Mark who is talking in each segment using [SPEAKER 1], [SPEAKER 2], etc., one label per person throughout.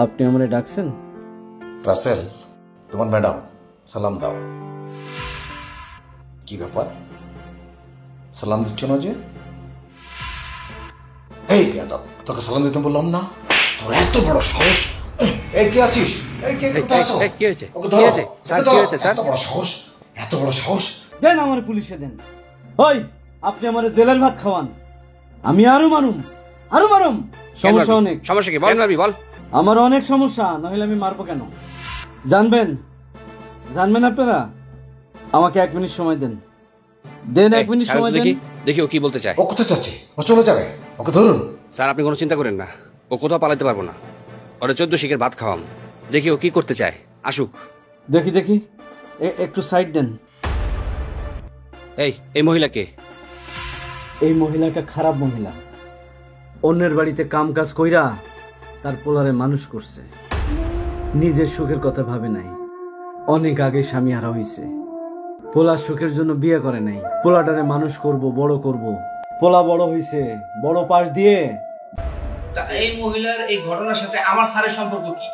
[SPEAKER 1] আপনি আমারে ডাকছেন?
[SPEAKER 2] রাসেল, তোমার ম্যাডাম সালাম দাও। কি ব্যাপার, সালাম দিচ্ছ না যে? এই তোকে সালাম দিতে বললাম না? তোর এত বড় সাহস! এই কে আছিস? এই কে কোথায় আছো?
[SPEAKER 3] কি হয়েছে?
[SPEAKER 2] ওকে ধরো।
[SPEAKER 3] কি হয়েছে স্যার? কি হয়েছে স্যার?
[SPEAKER 2] এত বড় সাহস, এত বড় সাহস!
[SPEAKER 1] দেন আমার পুলিশে দেন। ওই আপনি আমারে জেলের ভাত খাওয়ান, আমি আরো মারুম। সমস্যা অনেক।
[SPEAKER 3] সমস্যা কি? বল মারবি, বল।
[SPEAKER 1] আমার অনেক সমস্যা, নইলে আমি মারবো কেন? জানবেন আপনারা? আমাকে 1 মিনিট সময় দেন। 1 মিনিট সময় দেন।
[SPEAKER 3] দেখি ও কি বলতে চায়।
[SPEAKER 2] ও কোথায় যাচ্ছে? ও চলে যাবে, ওকে ধরুন।
[SPEAKER 3] স্যার আপনি কোনো চিন্তা করেন না, ও কোথাও পালাতে পারবো না। ওরা 14 শিখের ভাত খাওয়াম, দেখি ও কি করতে চায়। আসুক।
[SPEAKER 1] দেখি একটু সাইড দেন।
[SPEAKER 3] এই মহিলাকে?
[SPEAKER 1] এই মহিলাটা খারাপ মহিলা, অন্যের বাড়িতে কাম কাজ কইরা তার পোলারে মানুষ করছে, নিজের সুখের কথা ভাবে নাই। অনেক আগে স্বামী হারা হইছে, পোলার সুখের জন্য বিয়ে করে নাই। পোলাটারে মানুষ করব, বড় করব। পোলা বড় হইছে, বড় পাশ দিয়ে।
[SPEAKER 3] এই মহিলার এই ঘটনার সাথে আমার স্যারের সম্পর্ক কি?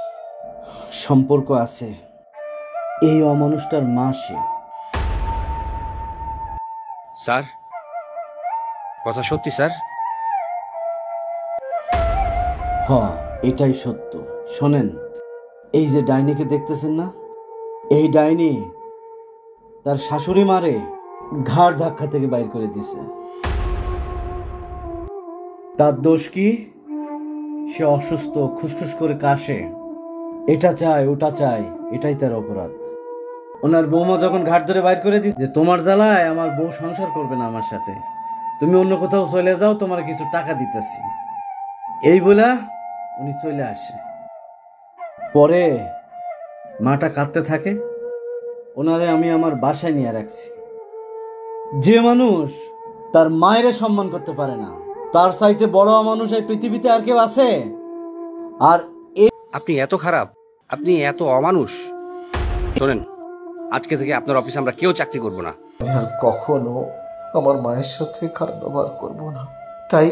[SPEAKER 1] সম্পর্ক আছে, এই অমানুষটার মা সে।
[SPEAKER 3] স্যার কথা সত্যি স্যার?
[SPEAKER 1] হ, এটাই সত্য। শোনেন, এই যে ডাইনিকে দেখতেছেন না, এই ডাইনি তার শাশুড়ি মারে ঘাড় ধাক্কা থেকে বাইর করে দিছে। তার দোষ কি? সে অসুস্থ, খুসখুস করে কাশে, এটা চায় ওটা চায়, এটাই তার অপরাধ। ওনার বৌমা যখন ঘাট ধরে বাইর করে দিচ্ছে যে তোমার জ্বালায় আমার বউ সংসার করবে না আমার সাথে, তুমি অন্য কোথাও চলে যাও, তোমার কিছু টাকা দিতেছি, এই বলা উনি চলে আসে। পরে মাটা কাঁদতে থাকে, ওনারে আমি আমার বাসায় নিয়ে রাখছি। যে মানুষ তার মায়ের সম্মান করতে পারে না, তার চাইতে বড় মানুষ এই পৃথিবীতে আর কেউ আছে? আর
[SPEAKER 3] আপনি এত খারাপ, আপনি এত অমানুষ। শোনেন, আজকে থেকে আপনার অফিসে আমরা কেউ চাকরি করব না।
[SPEAKER 2] আমি আর কখনো আমার মায়ের সাথে খারাপ ব্যবহার করব না। তাই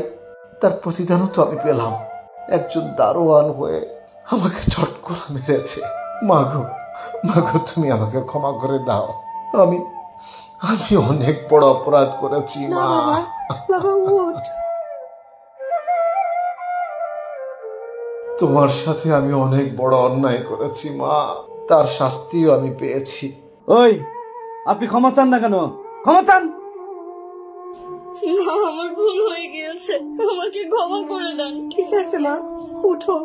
[SPEAKER 2] তার প্রতিদানও তো আমি পেলাম, একজন দারোয়ান হয়ে আমাকে চট করে মেরেছে। মাগো তুমি আমাকে ক্ষমা করে দাও, আমি অনেক বড় অপরাধ করেছি মা। তোমার সাথে আমি অনেক বড় অন্যায় করেছি মা, তার শাস্তিও আমি পেয়েছি।
[SPEAKER 1] ওই আপনি ক্ষমা চান না কেন? ক্ষমা চান।
[SPEAKER 4] মা, আমার ভুল হয়ে গিয়েছে, আমাকে ক্ষমা করে দেন।
[SPEAKER 5] ঠিক আছে মা, উঠো।